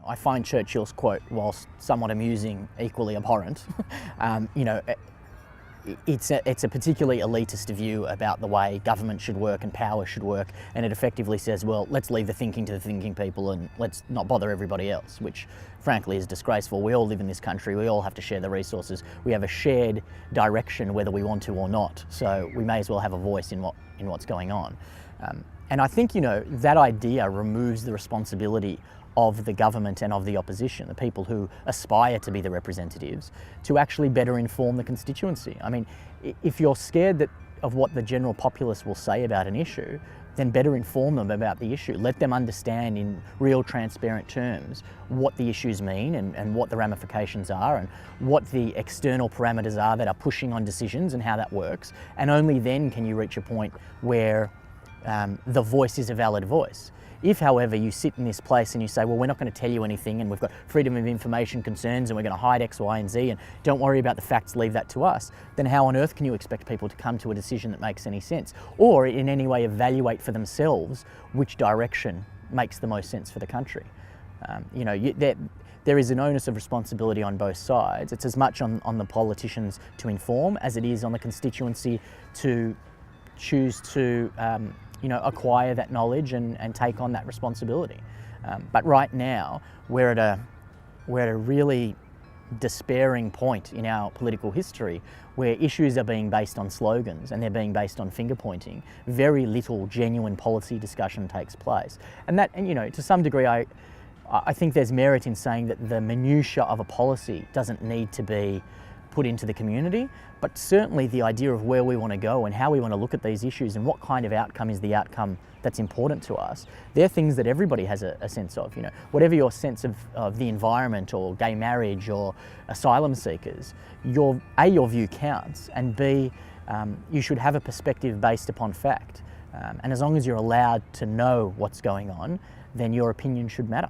I find Churchill's quote, whilst somewhat amusing, equally abhorrent. You know, it's a particularly elitist view about the way government should work and power should work, and it effectively says, well, let's leave the thinking to the thinking people and let's not bother everybody else, which frankly is disgraceful. We all live in this country, we all have to share the resources, we have a shared direction whether we want to or not, so we may as well have a voice in what's going on. And I think, you know, that idea removes the responsibility of the government and of the opposition, the people who aspire to be the representatives, to actually better inform the constituency. I mean, if you're scared of what the general populace will say about an issue, then better inform them about the issue. Let them understand in real transparent terms what the issues mean and what the ramifications are and what the external parameters are that are pushing on decisions and how that works. And only then can you reach a point where the voice is a valid voice. If, however, you sit in this place and you say, well, we're not going to tell you anything and we've got freedom of information concerns and we're going to hide X, Y, and Z and don't worry about the facts, leave that to us, then how on earth can you expect people to come to a decision that makes any sense or in any way evaluate for themselves which direction makes the most sense for the country? You know, there is an onus of responsibility on both sides. It's as much on the politicians to inform as it is on the constituency to choose to you know, acquire that knowledge and take on that responsibility. But right now, we're at a really despairing point in our political history where issues are being based on slogans and they're being based on finger pointing. Very little genuine policy discussion takes place. And you know, to some degree, I think there's merit in saying that the minutiae of a policy doesn't need to be put into the community, but certainly the idea of where we want to go and how we want to look at these issues and what kind of outcome is the outcome that's important to us, they're things that everybody has a sense of. You know, whatever your sense of the environment or gay marriage or asylum seekers, your view counts, and B, you should have a perspective based upon fact. And as long as you're allowed to know what's going on, then your opinion should matter.